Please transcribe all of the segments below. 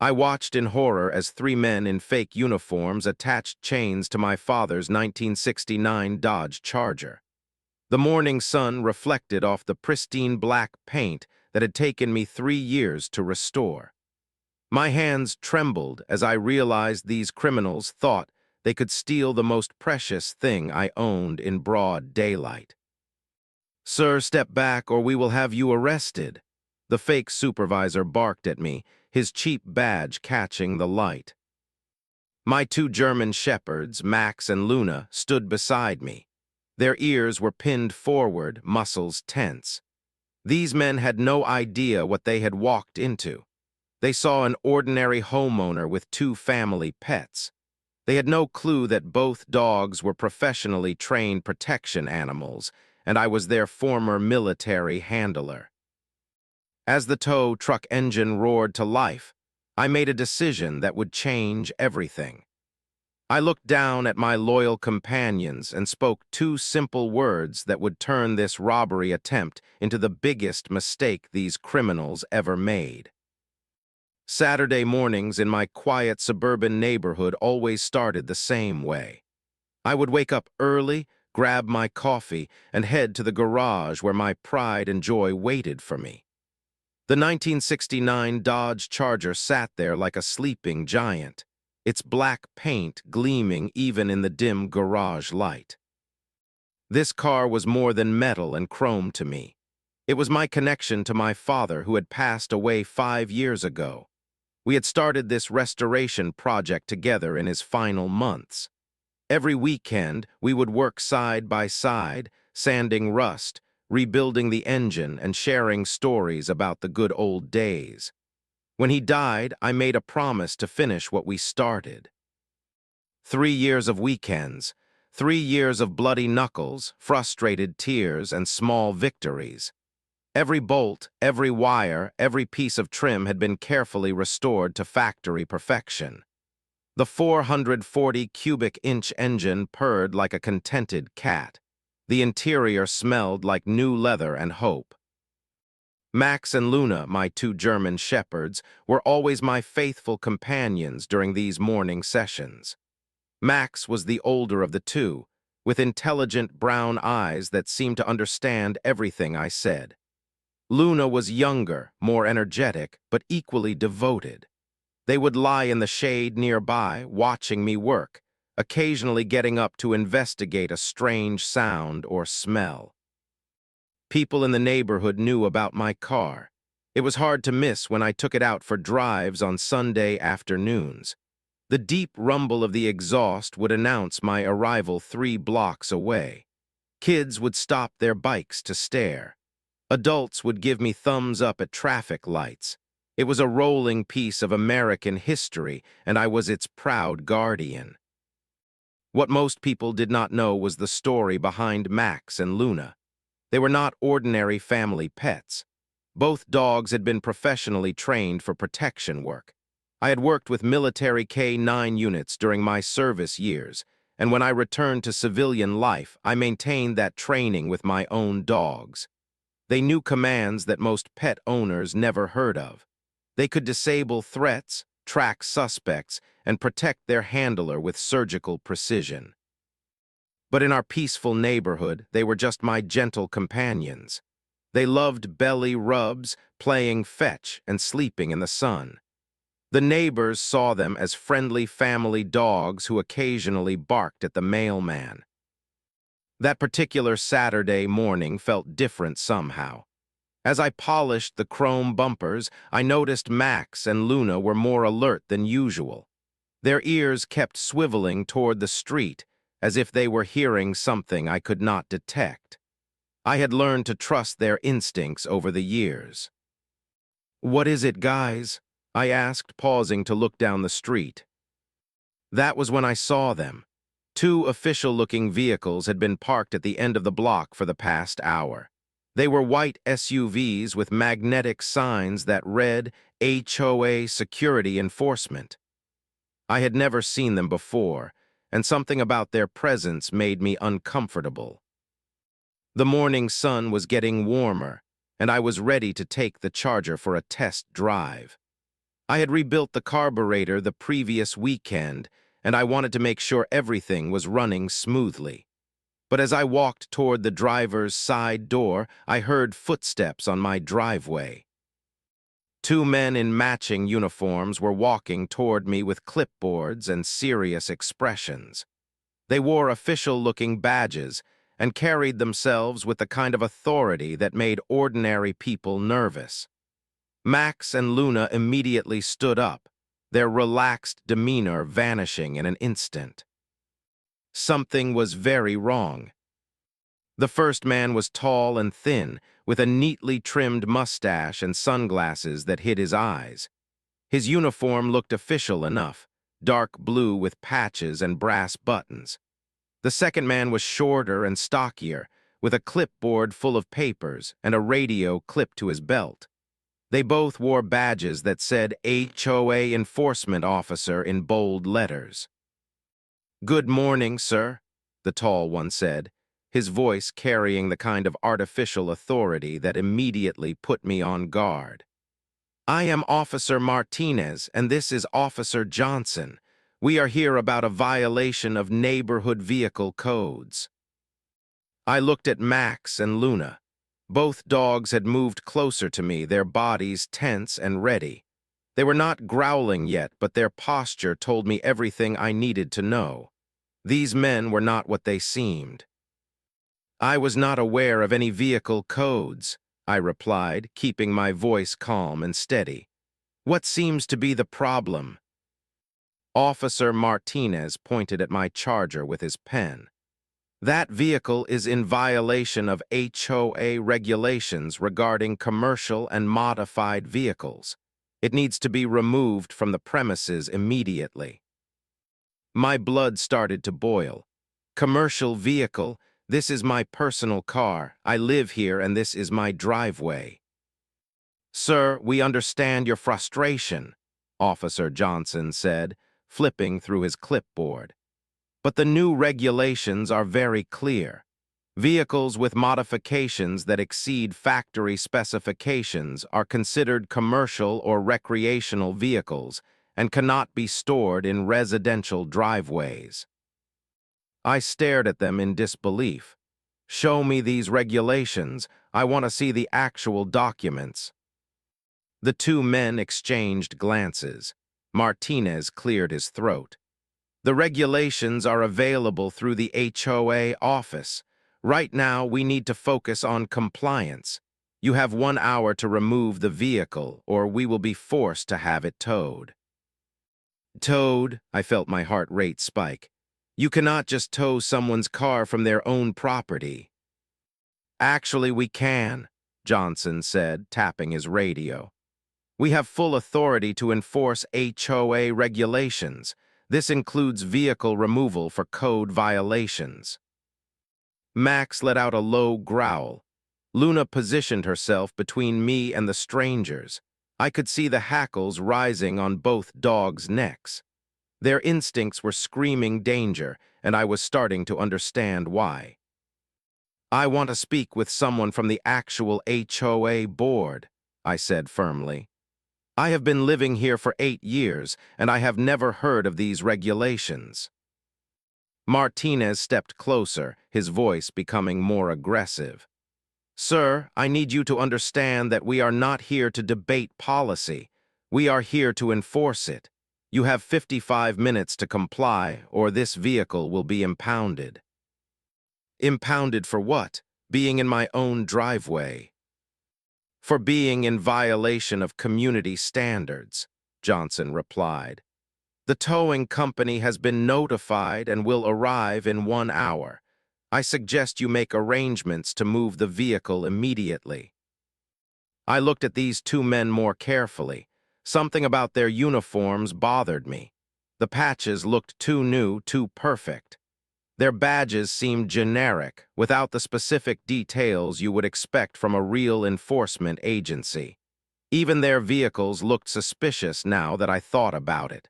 I watched in horror as three men in fake uniforms attached chains to my father's 1969 Dodge Charger. The morning sun reflected off the pristine black paint that had taken me 3 years to restore. My hands trembled as I realized these criminals thought they could steal the most precious thing I owned in broad daylight. "Sir, step back or we will have you arrested," the fake supervisor barked at me, his cheap badge catching the light. My two German shepherds, Max and Luna, stood beside me. Their ears were pinned forward, muscles tense. These men had no idea what they had walked into. They saw an ordinary homeowner with two family pets. They had no clue that both dogs were professionally trained protection animals, and I was their former military handler. As the tow truck engine roared to life, I made a decision that would change everything. I looked down at my loyal companions and spoke two simple words that would turn this robbery attempt into the biggest mistake these criminals ever made. Saturday mornings in my quiet suburban neighborhood always started the same way. I would wake up early, grab my coffee, and head to the garage where my pride and joy waited for me. The 1969 Dodge Charger sat there like a sleeping giant, its black paint gleaming even in the dim garage light. This car was more than metal and chrome to me. It was my connection to my father who had passed away 5 years ago. We had started this restoration project together in his final months. Every weekend, we would work side by side, sanding rust, rebuilding the engine, and sharing stories about the good old days. When he died, I made a promise to finish what we started. 3 years of weekends, 3 years of bloody knuckles, frustrated tears, and small victories. Every bolt, every wire, every piece of trim had been carefully restored to factory perfection. The 440 cubic inch engine purred like a contented cat. The interior smelled like new leather and hope. Max and Luna, my two German shepherds, were always my faithful companions during these morning sessions. Max was the older of the two, with intelligent brown eyes that seemed to understand everything I said. Luna was younger, more energetic, but equally devoted. They would lie in the shade nearby, watching me work, occasionally getting up to investigate a strange sound or smell. People in the neighborhood knew about my car. It was hard to miss when I took it out for drives on Sunday afternoons. The deep rumble of the exhaust would announce my arrival 3 blocks away. Kids would stop their bikes to stare. Adults would give me thumbs up at traffic lights. It was a rolling piece of American history, and I was its proud guardian. What most people did not know was the story behind Max and Luna. They were not ordinary family pets. Both dogs had been professionally trained for protection work. I had worked with military K-9 units during my service years, and when I returned to civilian life, I maintained that training with my own dogs. They knew commands that most pet owners never heard of. They could disable threats, track suspects, and protect their handler with surgical precision. But in our peaceful neighborhood, they were just my gentle companions. They loved belly rubs, playing fetch, and sleeping in the sun. The neighbors saw them as friendly family dogs who occasionally barked at the mailman. That particular Saturday morning felt different somehow. As I polished the chrome bumpers, I noticed Max and Luna were more alert than usual. Their ears kept swiveling toward the street, as if they were hearing something I could not detect. I had learned to trust their instincts over the years. "What is it, guys?" I asked, pausing to look down the street. That was when I saw them. 2 official-looking vehicles had been parked at the end of the block for the past hour. They were white SUVs with magnetic signs that read HOA Security Enforcement. I had never seen them before, and something about their presence made me uncomfortable. The morning sun was getting warmer, and I was ready to take the Charger for a test drive. I had rebuilt the carburetor the previous weekend, and I wanted to make sure everything was running smoothly. But as I walked toward the driver's side door, I heard footsteps on my driveway. Two men in matching uniforms were walking toward me with clipboards and serious expressions. They wore official-looking badges and carried themselves with the kind of authority that made ordinary people nervous. Max and Luna immediately stood up, their relaxed demeanor vanishing in an instant. Something was very wrong. The first man was tall and thin, with a neatly trimmed mustache and sunglasses that hid his eyes. His uniform looked official enough, dark blue with patches and brass buttons. The second man was shorter and stockier, with a clipboard full of papers and a radio clipped to his belt. They both wore badges that said HOA Enforcement Officer in bold letters. "Good morning, sir," the tall one said, his voice carrying the kind of artificial authority that immediately put me on guard. "I am Officer Martinez, and this is Officer Johnson. We are here about a violation of neighborhood vehicle codes." I looked at Max and Luna. Both dogs had moved closer to me, their bodies tense and ready. They were not growling yet, but their posture told me everything I needed to know. These men were not what they seemed. "I was not aware of any vehicle codes," I replied, keeping my voice calm and steady. "What seems to be the problem?" Officer Martinez pointed at my Charger with his pen. "That vehicle is in violation of HOA regulations regarding commercial and modified vehicles. It needs to be removed from the premises immediately." My blood started to boil. "Commercial vehicle? This is my personal car. I live here and this is my driveway." "Sir, we understand your frustration," Officer Johnson said, flipping through his clipboard. "But the new regulations are very clear. Vehicles with modifications that exceed factory specifications are considered commercial or recreational vehicles and cannot be stored in residential driveways." I stared at them in disbelief. "Show me these regulations. I want to see the actual documents." The two men exchanged glances. Martinez cleared his throat. "The regulations are available through the HOA office. Right now, we need to focus on compliance. You have 1 hour to remove the vehicle, or we will be forced to have it towed." "Towed?" I felt my heart rate spike. "You cannot just tow someone's car from their own property." "Actually, we can," Johnson said, tapping his radio. "We have full authority to enforce HOA regulations. This includes vehicle removal for code violations." Max let out a low growl. Luna positioned herself between me and the strangers. I could see the hackles rising on both dogs' necks. Their instincts were screaming danger, and I was starting to understand why. "I want to speak with someone from the actual HOA board," I said firmly. "I have been living here for 8 years, and I have never heard of these regulations." Martinez stepped closer, his voice becoming more aggressive. "Sir, I need you to understand that we are not here to debate policy. We are here to enforce it. You have 55 minutes to comply, or this vehicle will be impounded." "Impounded for what? Being in my own driveway." "For being in violation of community standards," Johnson replied. "The towing company has been notified and will arrive in 1 hour. I suggest you make arrangements to move the vehicle immediately." I looked at these two men more carefully. Something about their uniforms bothered me. The patches looked too new, too perfect. Their badges seemed generic, without the specific details you would expect from a real enforcement agency. Even their vehicles looked suspicious now that I thought about it.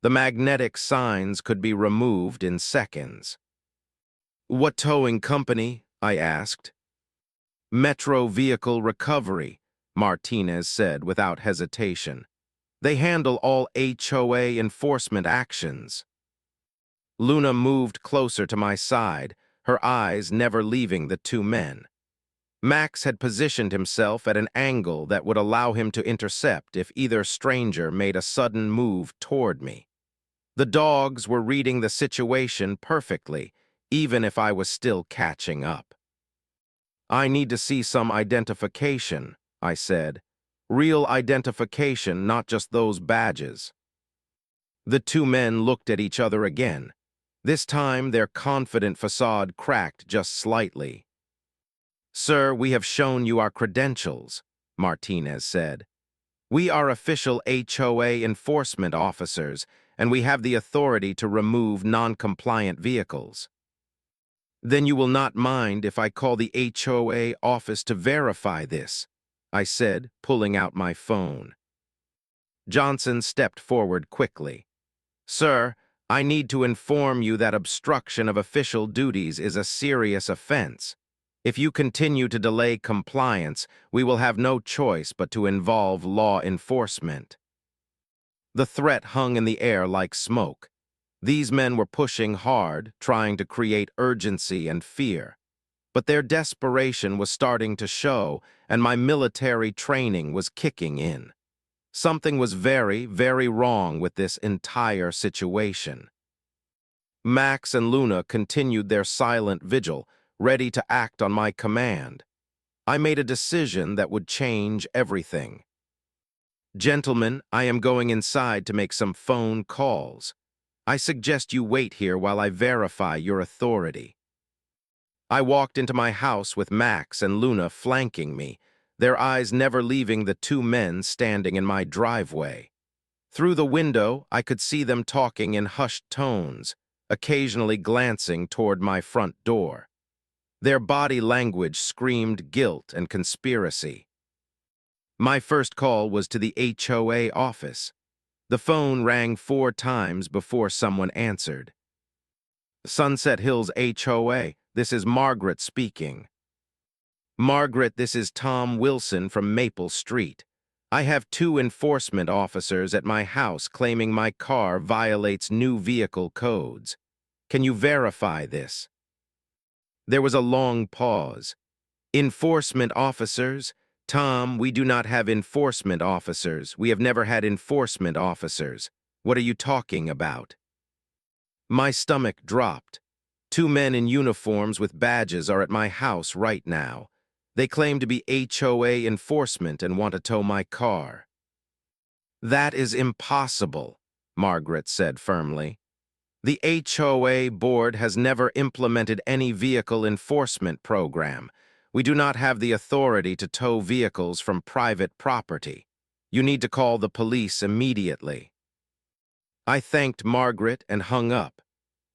The magnetic signs could be removed in seconds. "What towing company?" I asked. "Metro Vehicle Recovery," Martinez said without hesitation. They handle all HOA enforcement actions. Luna moved closer to my side, her eyes never leaving the two men. Max had positioned himself at an angle that would allow him to intercept if either stranger made a sudden move toward me. The dogs were reading the situation perfectly, even if I was still catching up. "I need to see some identification," I said. "Real identification, not just those badges." The two men looked at each other again. This time, their confident facade cracked just slightly. "Sir, we have shown you our credentials," Martinez said. "We are official HOA enforcement officers, and we have the authority to remove non-compliant vehicles." "Then you will not mind if I call the HOA office to verify this," I said, pulling out my phone. Johnson stepped forward quickly. "Sir, I need to inform you that obstruction of official duties is a serious offense. If you continue to delay compliance, we will have no choice but to involve law enforcement." The threat hung in the air like smoke. These men were pushing hard, trying to create urgency and fear. But their desperation was starting to show, and my military training was kicking in. Something was very, very wrong with this entire situation. Max and Luna continued their silent vigil, ready to act on my command. I made a decision that would change everything. "Gentlemen, I am going inside to make some phone calls. I suggest you wait here while I verify your authority." I walked into my house with Max and Luna flanking me, their eyes never leaving the two men standing in my driveway. Through the window, I could see them talking in hushed tones, occasionally glancing toward my front door. Their body language screamed guilt and conspiracy. My first call was to the HOA office. The phone rang 4 times before someone answered. "Sunset Hills HOA, this is Margaret speaking." "Margaret, this is Tom Wilson from Maple Street. I have 2 enforcement officers at my house claiming my car violates new vehicle codes. Can you verify this?" There was a long pause. "Enforcement officers? Tom, we do not have enforcement officers. We have never had enforcement officers. What are you talking about?" My stomach dropped. 2 men in uniforms with badges are at my house right now. They claim to be HOA enforcement and want to tow my car. "That is impossible," Margaret said firmly. "The HOA board has never implemented any vehicle enforcement program. We do not have the authority to tow vehicles from private property. You need to call the police immediately." I thanked Margaret and hung up.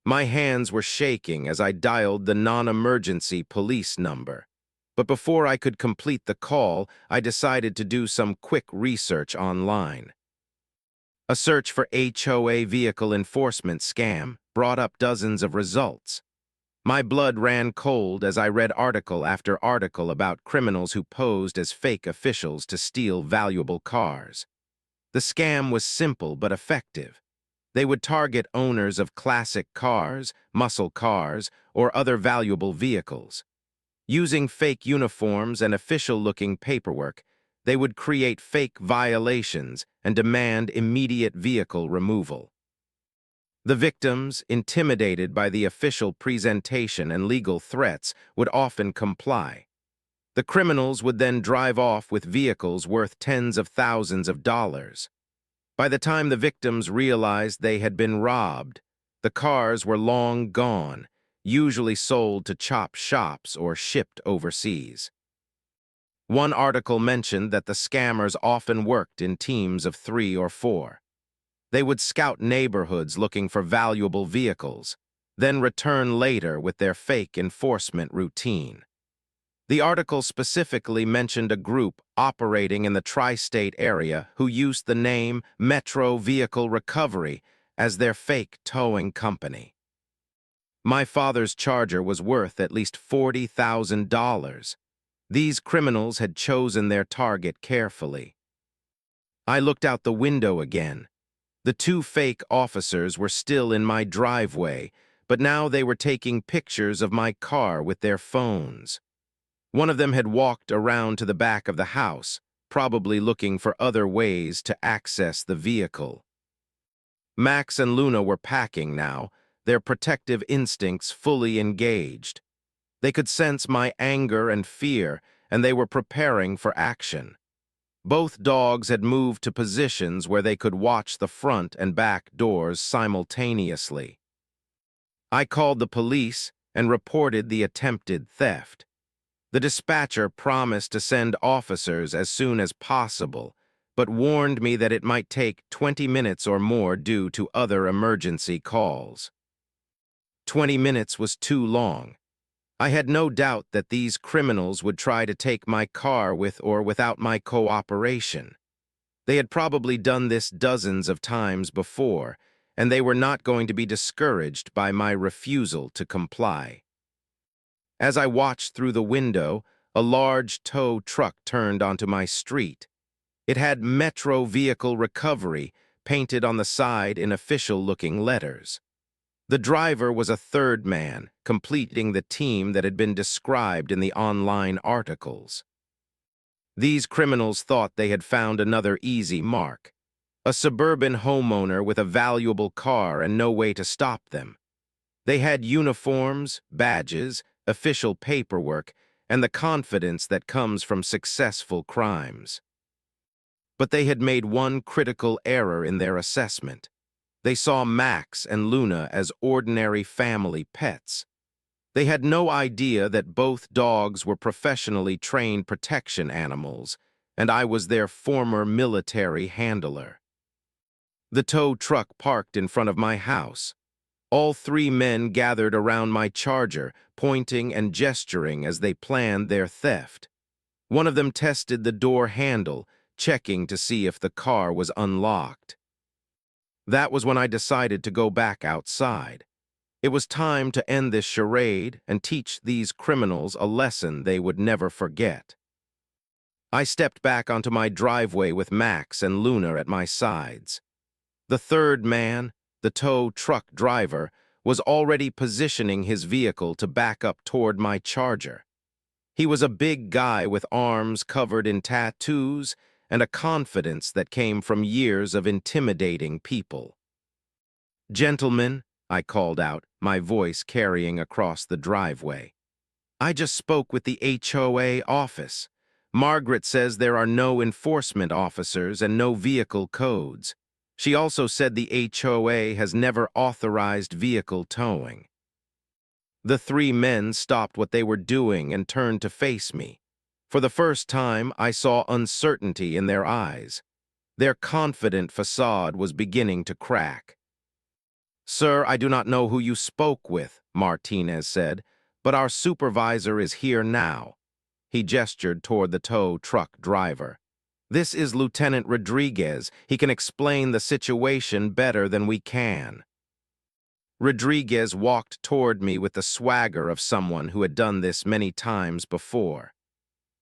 My hands were shaking as I dialed the non-emergency police number. But before I could complete the call, I decided to do some quick research online. A search for HOA vehicle enforcement scam brought up dozens of results. My blood ran cold as I read article after article about criminals who posed as fake officials to steal valuable cars. The scam was simple but effective. They would target owners of classic cars, muscle cars, or other valuable vehicles. Using fake uniforms and official-looking paperwork, they would create fake violations and demand immediate vehicle removal. The victims, intimidated by the official presentation and legal threats, would often comply. The criminals would then drive off with vehicles worth tens of thousands of dollars. By the time the victims realized they had been robbed, the cars were long gone, usually sold to chop shops or shipped overseas. One article mentioned that the scammers often worked in teams of 3 or 4. They would scout neighborhoods looking for valuable vehicles, then return later with their fake enforcement routine. The article specifically mentioned a group operating in the tri-state area who used the name Metro Vehicle Recovery as their fake towing company. My father's Charger was worth at least $40,000. These criminals had chosen their target carefully. I looked out the window again. The two fake officers were still in my driveway, but now they were taking pictures of my car with their phones. One of them had walked around to the back of the house, probably looking for other ways to access the vehicle. Max and Luna were packing now, their protective instincts fully engaged. They could sense my anger and fear, and they were preparing for action. Both dogs had moved to positions where they could watch the front and back doors simultaneously. I called the police and reported the attempted theft. The dispatcher promised to send officers as soon as possible, but warned me that it might take 20 minutes or more due to other emergency calls. 20 minutes was too long. I had no doubt that these criminals would try to take my car with or without my cooperation. They had probably done this dozens of times before, and they were not going to be discouraged by my refusal to comply. As I watched through the window, a large tow truck turned onto my street. It had Metro Vehicle Recovery painted on the side in official-looking letters. The driver was a third man, completing the team that had been described in the online articles. These criminals thought they had found another easy mark, a suburban homeowner with a valuable car and no way to stop them. They had uniforms, badges, official paperwork, and the confidence that comes from successful crimes. But they had made one critical error in their assessment. They saw Max and Luna as ordinary family pets. They had no idea that both dogs were professionally trained protection animals, and I was their former military handler. The tow truck parked in front of my house. All three men gathered around my Charger, pointing and gesturing as they planned their theft. One of them tested the door handle, checking to see if the car was unlocked. That was when I decided to go back outside. It was time to end this charade and teach these criminals a lesson they would never forget. I stepped back onto my driveway with Max and Luna at my sides. The third man, the tow truck driver, was already positioning his vehicle to back up toward my Charger. He was a big guy with arms covered in tattoos and a confidence that came from years of intimidating people. "Gentlemen," I called out, my voice carrying across the driveway. "I just spoke with the HOA office. Margaret says there are no enforcement officers and no vehicle codes. She also said the HOA has never authorized vehicle towing." The three men stopped what they were doing and turned to face me. For the first time, I saw uncertainty in their eyes. Their confident facade was beginning to crack. "Sir, I do not know who you spoke with," Martinez said, "but our supervisor is here now." He gestured toward the tow truck driver. "This is Lieutenant Rodriguez. He can explain the situation better than we can." Rodriguez walked toward me with the swagger of someone who had done this many times before.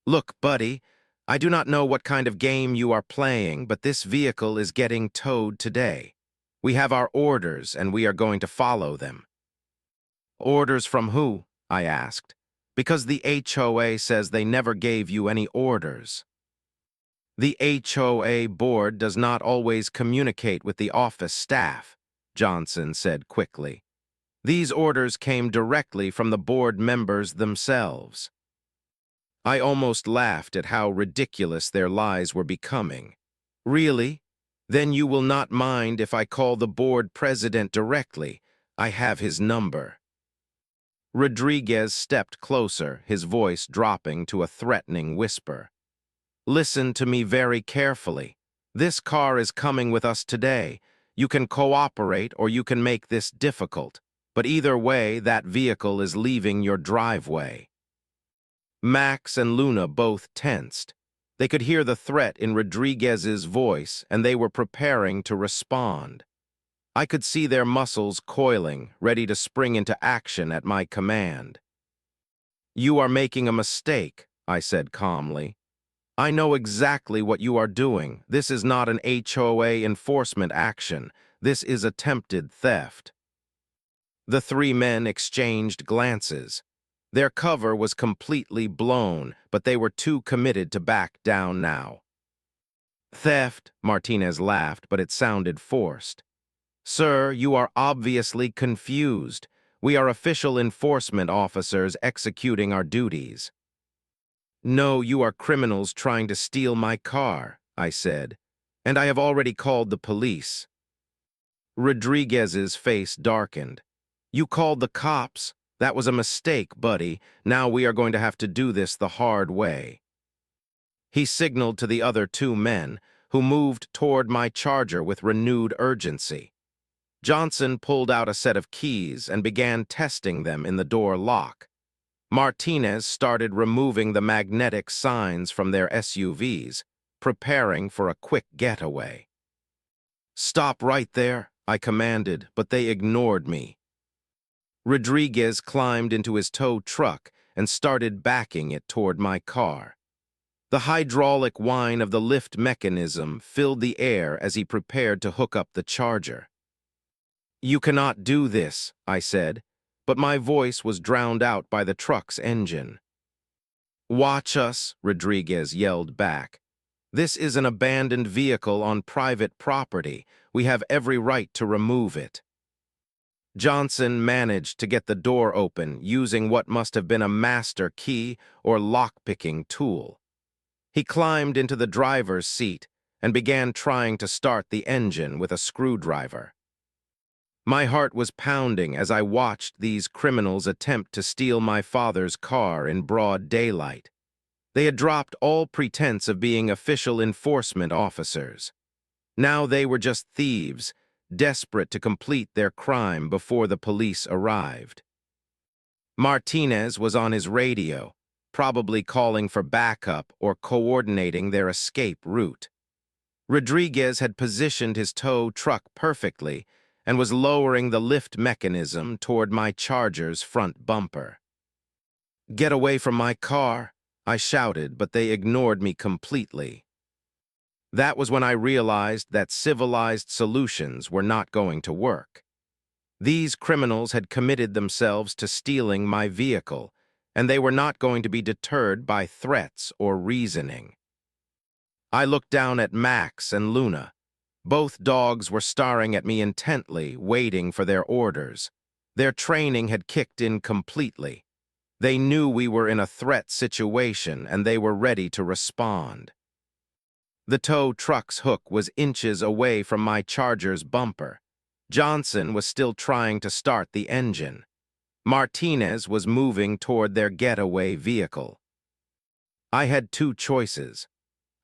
"Look, buddy, I do not know what kind of game you are playing, but this vehicle is getting towed today. We have our orders, and we are going to follow them." "Orders from who?" I asked. "Because the HOA says they never gave you any orders." "The HOA board does not always communicate with the office staff," Johnson said quickly. "These orders came directly from the board members themselves." I almost laughed at how ridiculous their lies were becoming. "Really? Then you will not mind if I call the board president directly. I have his number." Rodriguez stepped closer, his voice dropping to a threatening whisper. "Listen to me very carefully. This car is coming with us today. You can cooperate or you can make this difficult, but either way, that vehicle is leaving your driveway." Max and Luna both tensed. They could hear the threat in Rodriguez's voice, and they were preparing to respond. I could see their muscles coiling, ready to spring into action at my command. "You are making a mistake," I said calmly. I know exactly what you are doing. This is not an HOA enforcement action. This is attempted theft. The three men exchanged glances. Their cover was completely blown, but they were too committed to back down now. Theft, Martinez laughed, but it sounded forced. Sir, you are obviously confused. We are official enforcement officers executing our duties. No, you are criminals trying to steal my car, I said, and I have already called the police. Rodriguez's face darkened. You called the cops? That was a mistake, buddy. Now we are going to have to do this the hard way. He signaled to the other two men, who moved toward my charger with renewed urgency. Johnson pulled out a set of keys and began testing them in the door lock. Martinez started removing the magnetic signs from their SUVs, preparing for a quick getaway. Stop right there, I commanded, but they ignored me. Rodriguez climbed into his tow truck and started backing it toward my car. The hydraulic whine of the lift mechanism filled the air as he prepared to hook up the charger. You cannot do this, I said, but my voice was drowned out by the truck's engine. Watch us, Rodriguez yelled back. This is an abandoned vehicle on private property. We have every right to remove it. Johnson managed to get the door open using what must have been a master key or lock-picking tool. He climbed into the driver's seat and began trying to start the engine with a screwdriver. My heart was pounding as I watched these criminals attempt to steal my father's car in broad daylight. They had dropped all pretense of being official enforcement officers. Now they were just thieves, desperate to complete their crime before the police arrived. Martinez was on his radio, probably calling for backup or coordinating their escape route. Rodriguez had positioned his tow truck perfectly and was lowering the lift mechanism toward my Charger's front bumper. Get away from my car, I shouted, but they ignored me completely. That was when I realized that civilized solutions were not going to work. These criminals had committed themselves to stealing my vehicle, and they were not going to be deterred by threats or reasoning. I looked down at Max and Luna. Both dogs were staring at me intently, waiting for their orders. Their training had kicked in completely. They knew we were in a threat situation, and they were ready to respond. The tow truck's hook was inches away from my Charger's bumper. Johnson was still trying to start the engine. Martinez was moving toward their getaway vehicle. I had two choices.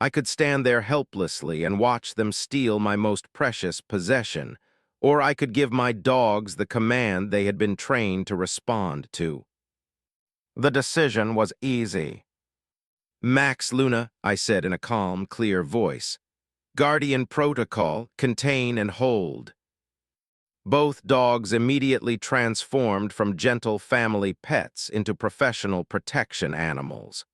I could stand there helplessly and watch them steal my most precious possession, or I could give my dogs the command they had been trained to respond to. The decision was easy. Max, Luna, I said in a calm, clear voice. Guardian protocol, contain and hold. Both dogs immediately transformed from gentle family pets into professional protection animals.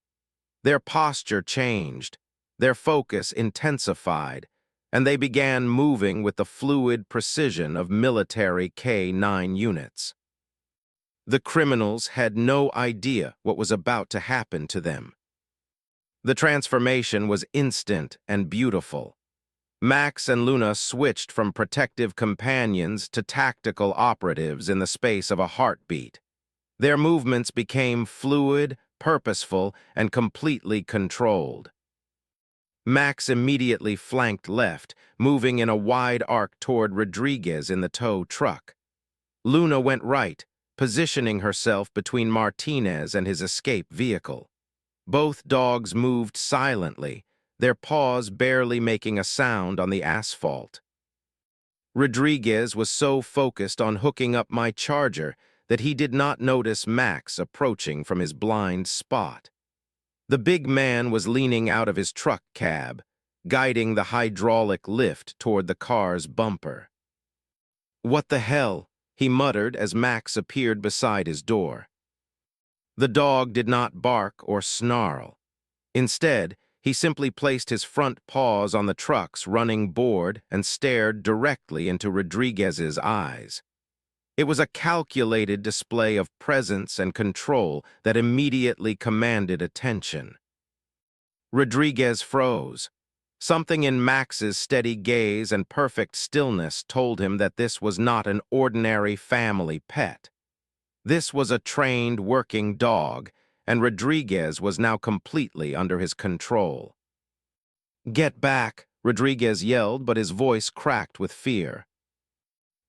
Their posture changed, their focus intensified, and they began moving with the fluid precision of military K-9 units. The criminals had no idea what was about to happen to them. The transformation was instant and beautiful. Max and Luna switched from protective companions to tactical operatives in the space of a heartbeat. Their movements became fluid, purposeful, and completely controlled. Max immediately flanked left, moving in a wide arc toward Rodriguez in the tow truck. Luna went right, positioning herself between Martinez and his escape vehicle. Both dogs moved silently, their paws barely making a sound on the asphalt. Rodriguez was so focused on hooking up my Charger that he did not notice Max approaching from his blind spot. The big man was leaning out of his truck cab, guiding the hydraulic lift toward the car's bumper. What the hell? He muttered as Max appeared beside his door. The dog did not bark or snarl. Instead, He simply placed his front paws on the truck's running board and stared directly into Rodriguez's eyes. It was a calculated display of presence and control that immediately commanded attention. Rodriguez froze. Something in Max's steady gaze and perfect stillness told him that this was not an ordinary family pet. This was a trained working dog, and Rodriguez was now completely under his control. "Get back," Rodriguez yelled, but his voice cracked with fear.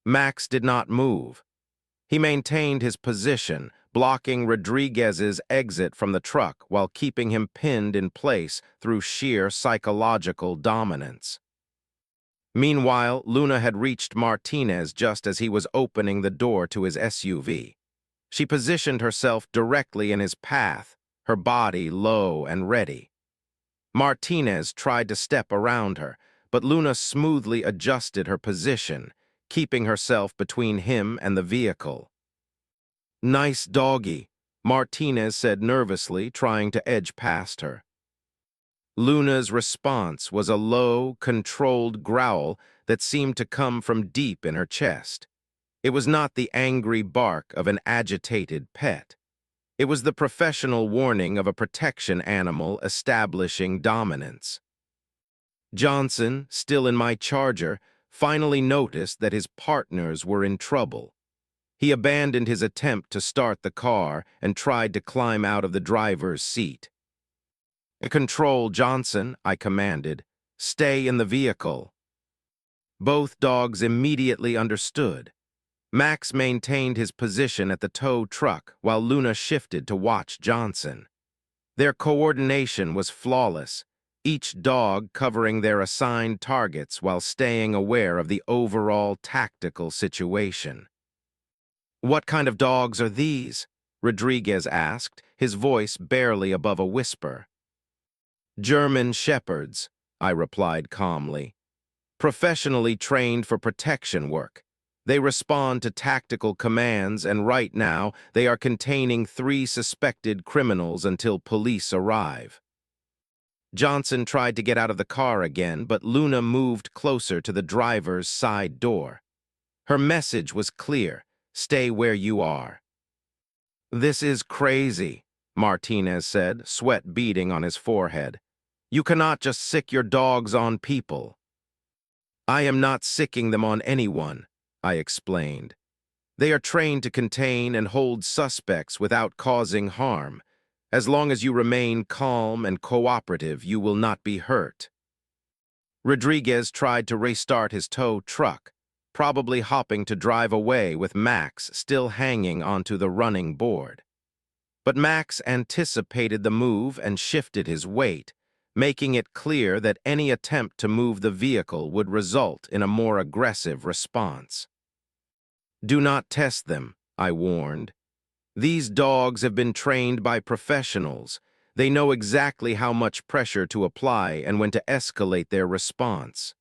Max did not move. He maintained his position, blocking Rodriguez's exit from the truck while keeping him pinned in place through sheer psychological dominance. Meanwhile, Luna had reached Martinez just as he was opening the door to his SUV. She positioned herself directly in his path, her body low and ready. Martinez tried to step around her, but Luna smoothly adjusted her position, keeping herself between him and the vehicle. "Nice doggy," Martinez said nervously, trying to edge past her. Luna's response was a low, controlled growl that seemed to come from deep in her chest. It was not the angry bark of an agitated pet. It was the professional warning of a protection animal establishing dominance. Johnson, still in my Charger, finally noticed that his partners were in trouble. He abandoned his attempt to start the car and tried to climb out of the driver's seat. "Control, Johnson," I commanded. "Stay in the vehicle." Both dogs immediately understood. Max maintained his position at the tow truck while Luna shifted to watch Johnson. Their coordination was flawless, each dog covering their assigned targets while staying aware of the overall tactical situation. "What kind of dogs are these?" Rodriguez asked, his voice barely above a whisper. "German Shepherds," I replied calmly. "Professionally trained for protection work. They respond to tactical commands, and right now they are containing 3 suspected criminals until police arrive." Johnson tried to get out of the car again, but Luna moved closer to the driver's side door. Her message was clear: "Stay where you are." "This is crazy," Martinez said, sweat beading on his forehead. "You cannot just sick your dogs on people." "I am not sicking them on anyone," I explained. "They are trained to contain and hold suspects without causing harm. As long as you remain calm and cooperative, you will not be hurt." Rodriguez tried to restart his tow truck, probably hopping to drive away with Max still hanging onto the running board. But Max anticipated the move and shifted his weight, making it clear that any attempt to move the vehicle would result in a more aggressive response. "Do not test them," I warned. "These dogs have been trained by professionals. They know exactly how much pressure to apply and when to escalate their response."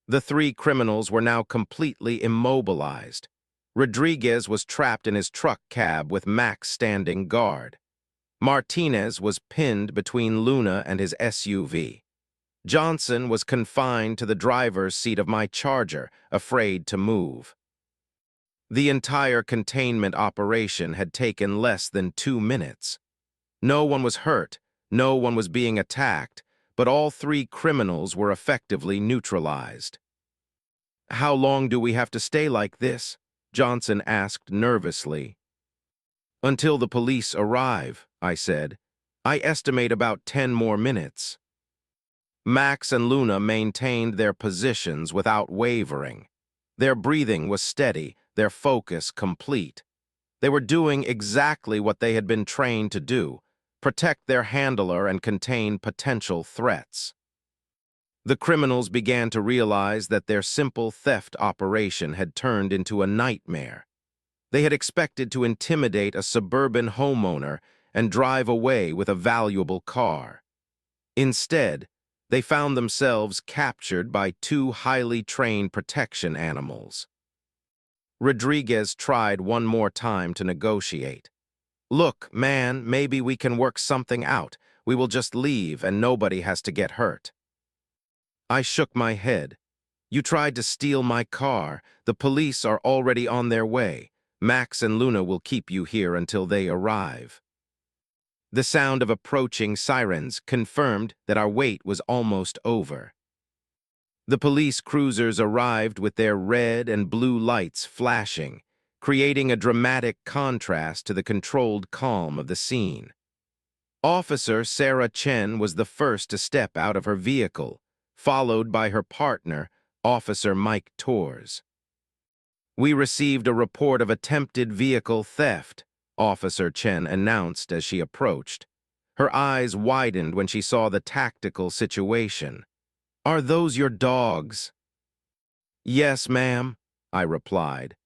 The 3 criminals were now completely immobilized. Rodriguez was trapped in his truck cab with Max standing guard. Martinez was pinned between Luna and his SUV. Johnson was confined to the driver's seat of my Charger, afraid to move. The entire containment operation had taken less than 2 minutes. No one was hurt, no one was being attacked, but all 3 criminals were effectively neutralized. "How long do we have to stay like this?" Johnson asked nervously. "Until the police arrive," I said. "I estimate about 10 more minutes." Max and Luna maintained their positions without wavering. Their breathing was steady, their focus complete. They were doing exactly what they had been trained to do: protect their handler and contain potential threats. The criminals began to realize that their simple theft operation had turned into a nightmare. They had expected to intimidate a suburban homeowner and drive away with a valuable car. Instead, they found themselves captured by 2 highly trained protection animals. Rodriguez tried one more time to negotiate. "Look, man, maybe we can work something out. We will just leave and nobody has to get hurt. I shook my head. You tried to steal my car. The police are already on their way. Max and Luna will keep you here until they arrive. The sound of approaching sirens confirmed that our wait was almost over. The police cruisers arrived with their red and blue lights flashing, creating a dramatic contrast to the controlled calm of the scene. Officer Sarah Chen was the first to step out of her vehicle, followed by her partner, Officer Mike Torres. We received a report of attempted vehicle theft, Officer Chen announced as she approached. Her eyes widened when she saw the tactical situation. Are those your dogs? Yes, ma'am, I replied.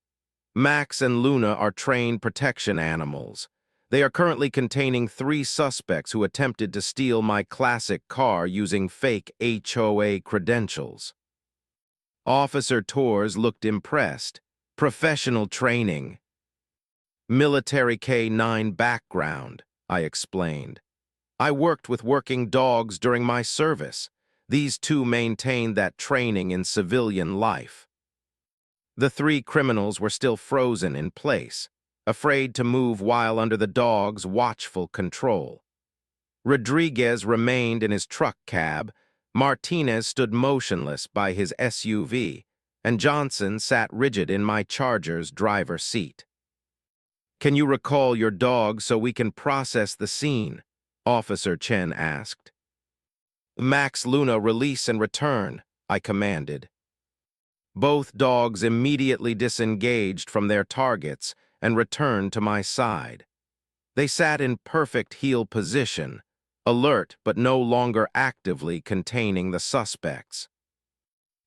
Max and Luna are trained protection animals. They are currently containing 3 suspects who attempted to steal my classic car using fake HOA credentials. Officer Torres looked impressed. Professional training. Military K-9 background, I explained. I worked with working dogs during my service. These 2 maintained that training in civilian life. The 3 criminals were still frozen in place, afraid to move while under the dog's watchful control. Rodriguez remained in his truck cab, Martinez stood motionless by his SUV, and Johnson sat rigid in my Charger's driver's seat. Can you recall your dog so we can process the scene? Officer Chen asked. Max, Luna, release and return, I commanded. Both dogs immediately disengaged from their targets and returned to my side. They sat in perfect heel position, alert but no longer actively containing the suspects.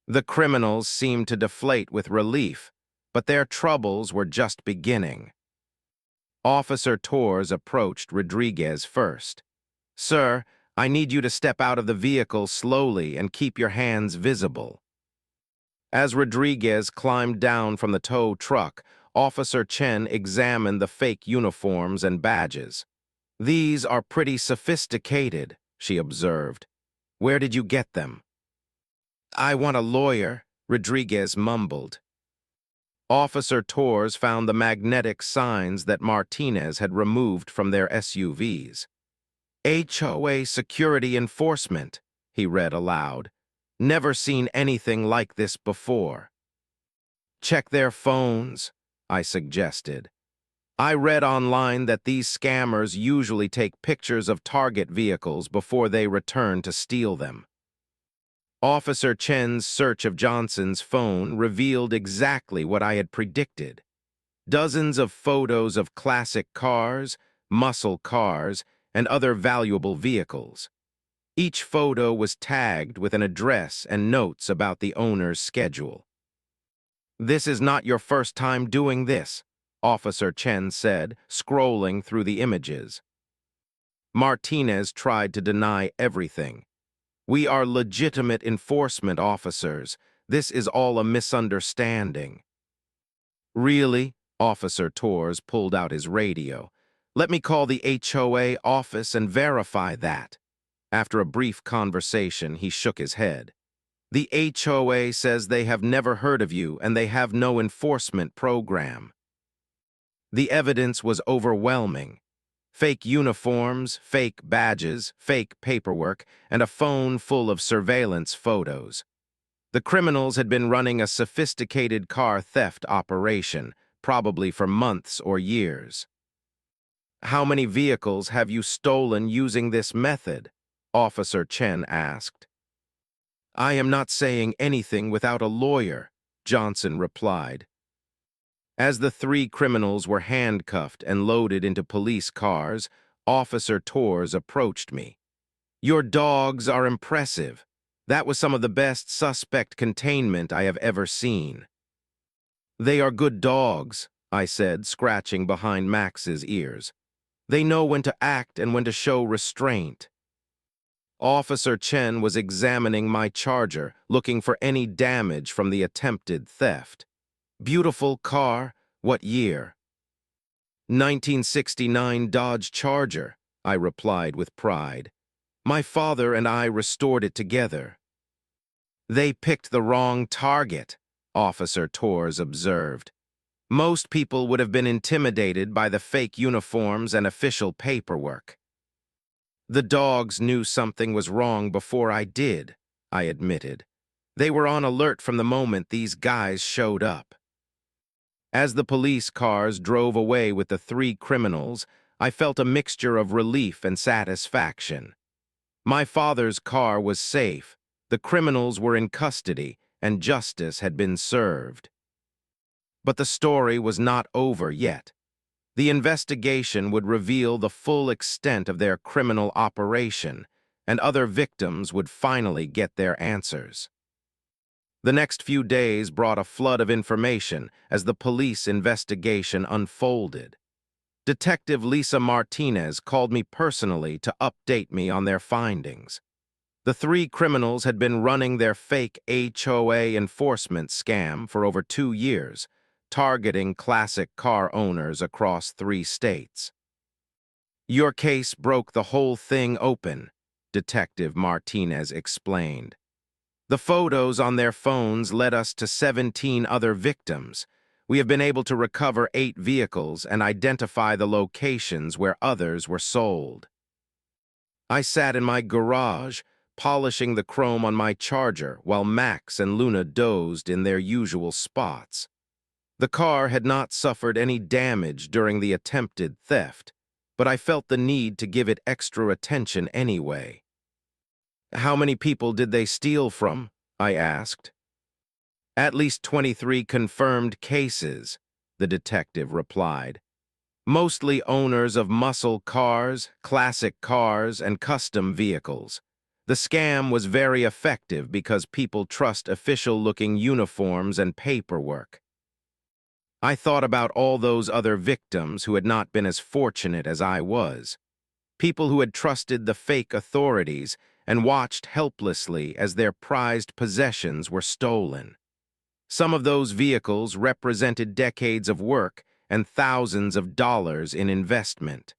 The criminals seemed to deflate with relief, but their troubles were just beginning. Officer Torres approached Rodriguez first. Sir, I need you to step out of the vehicle slowly and keep your hands visible. As Rodriguez climbed down from the tow truck, Officer Chen examined the fake uniforms and badges. These are pretty sophisticated, she observed. Where did you get them? I want a lawyer, Rodriguez mumbled. Officer Torres found the magnetic signs that Martinez had removed from their SUVs. HOA security enforcement, he read aloud. Never seen anything like this before. Check their phones, I suggested. I read online that these scammers usually take pictures of target vehicles before they return to steal them. Officer Chen's search of Johnson's phone revealed exactly what I had predicted. Dozens of photos of classic cars, muscle cars, and other valuable vehicles. Each photo was tagged with an address and notes about the owner's schedule. This is not your first time doing this, Officer Chen said, scrolling through the images. Martinez tried to deny everything. We are legitimate enforcement officers. This is all a misunderstanding. Really? Officer Torres pulled out his radio. Let me call the HOA office and verify that. After a brief conversation, he shook his head. The HOA says they have never heard of you and they have no enforcement program. The evidence was overwhelming. Fake uniforms, fake badges, fake paperwork, and a phone full of surveillance photos. The criminals had been running a sophisticated car theft operation, probably for months or years. How many vehicles have you stolen using this method? Officer Chen asked. I am not saying anything without a lawyer, Johnson replied. As the 3 criminals were handcuffed and loaded into police cars, Officer Torres approached me. Your dogs are impressive. That was some of the best suspect containment I have ever seen. They are good dogs, I said, scratching behind Max's ears. They know when to act and when to show restraint. Officer Chen was examining my Charger, looking for any damage from the attempted theft. Beautiful car. What year? 1969 Dodge Charger, I replied with pride. My father and I restored it together. They picked the wrong target, Officer Torres observed. Most people would have been intimidated by the fake uniforms and official paperwork. The dogs knew something was wrong before I did, I admitted. They were on alert from the moment these guys showed up. As the police cars drove away with the three criminals, I felt a mixture of relief and satisfaction. My father's car was safe, the criminals were in custody, and justice had been served. But the story was not over yet. The investigation would reveal the full extent of their criminal operation, and other victims would finally get their answers. The next few days brought a flood of information as the police investigation unfolded. Detective Lisa Martinez called me personally to update me on their findings. The three criminals had been running their fake HOA enforcement scam for over 2 years, targeting classic car owners across 3 states. Your case broke the whole thing open, Detective Martinez explained. The photos on their phones led us to 17 other victims. We have been able to recover 8 vehicles and identify the locations where others were sold. I sat in my garage, polishing the chrome on my Charger while Max and Luna dozed in their usual spots. The car had not suffered any damage during the attempted theft, but I felt the need to give it extra attention anyway. How many people did they steal from? I asked. At least 23 confirmed cases, the detective replied. Mostly owners of muscle cars, classic cars, and custom vehicles. The scam was very effective because people trust official-looking uniforms and paperwork. I thought about all those other victims who had not been as fortunate as I was. People who had trusted the fake authorities and watched helplessly as their prized possessions were stolen. Some of those vehicles represented decades of work and thousands of dollars in investment.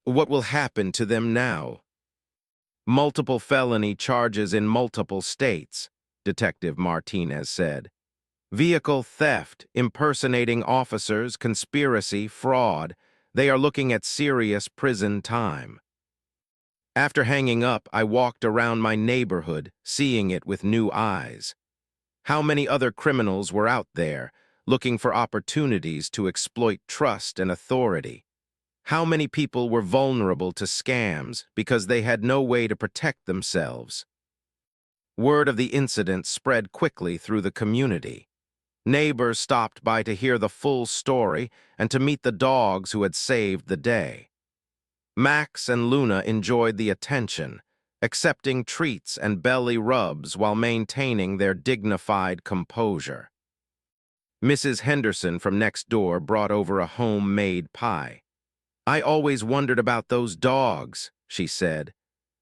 What will happen to them now? Multiple felony charges in multiple states, Detective Martinez said. Vehicle theft, impersonating officers, conspiracy, fraud. They are looking at serious prison time. After hanging up, I walked around my neighborhood, seeing it with new eyes. How many other criminals were out there, looking for opportunities to exploit trust and authority? How many people were vulnerable to scams because they had no way to protect themselves? Word of the incident spread quickly through the community. Neighbors stopped by to hear the full story and to meet the dogs who had saved the day. Max and Luna enjoyed the attention, accepting treats and belly rubs while maintaining their dignified composure. Mrs. Henderson from next door brought over a homemade pie. I always wondered about those dogs, she said.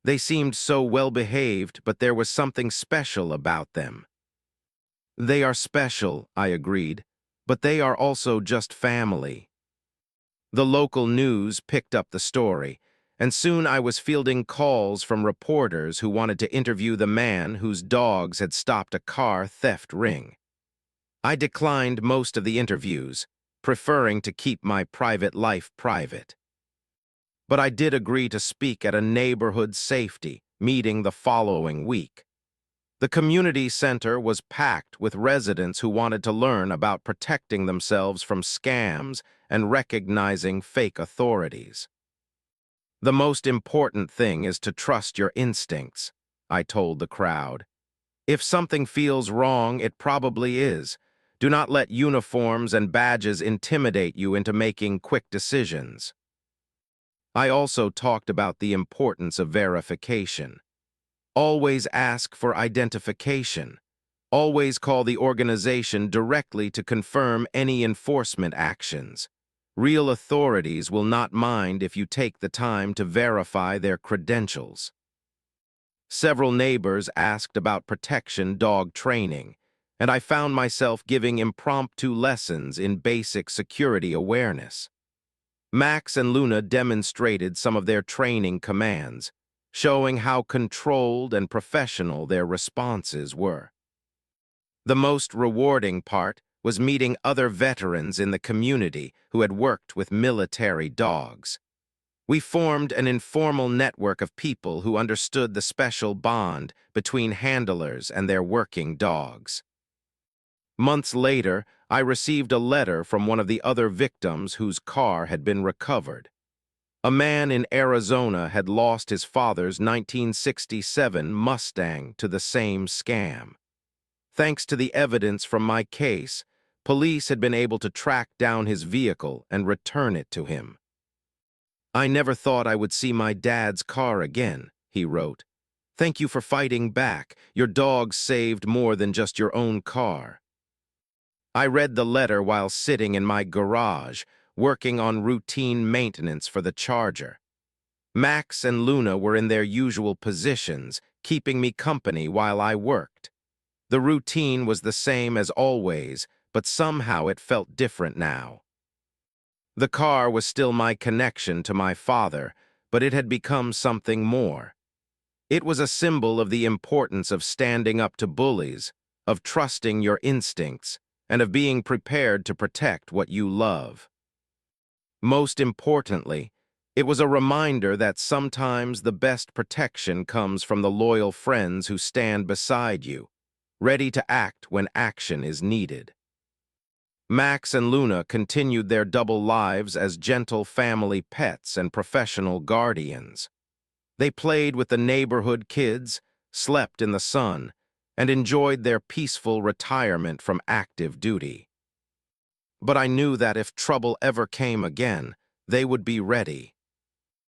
They seemed so well-behaved, but there was something special about them. They are special, I agreed, but they are also just family. The local news picked up the story, and soon I was fielding calls from reporters who wanted to interview the man whose dogs had stopped a car theft ring. I declined most of the interviews, preferring to keep my private life private. But I did agree to speak at a neighborhood safety meeting the following week. The community center was packed with residents who wanted to learn about protecting themselves from scams and recognizing fake authorities. The most important thing is to trust your instincts, I told the crowd. If something feels wrong, it probably is. Do not let uniforms and badges intimidate you into making quick decisions. I also talked about the importance of verification. Always ask for identification. Always call the organization directly to confirm any enforcement actions. Real authorities will not mind if you take the time to verify their credentials. Several neighbors asked about protection dog training, and I found myself giving impromptu lessons in basic security awareness. Max and Luna demonstrated some of their training commands. showing how controlled and professional their responses were. The most rewarding part was meeting other veterans in the community who had worked with military dogs. We formed an informal network of people who understood the special bond between handlers and their working dogs. Months later, I received a letter from one of the other victims whose car had been recovered. A man in Arizona had lost his father's 1967 Mustang to the same scam. Thanks to the evidence from my case, police had been able to track down his vehicle and return it to him. "I never thought I would see my dad's car again," he wrote. "Thank you for fighting back. Your dog saved more than just your own car." I read the letter while sitting in my garage, working on routine maintenance for the Charger. Max and Luna were in their usual positions, keeping me company while I worked. The routine was the same as always, but somehow it felt different now. The car was still my connection to my father, but it had become something more. It was a symbol of the importance of standing up to bullies, of trusting your instincts, and of being prepared to protect what you love. Most importantly, it was a reminder that sometimes the best protection comes from the loyal friends who stand beside you, ready to act when action is needed. Max and Luna continued their double lives as gentle family pets and professional guardians. They played with the neighborhood kids, slept in the sun, and enjoyed their peaceful retirement from active duty. But I knew that if trouble ever came again, they would be ready.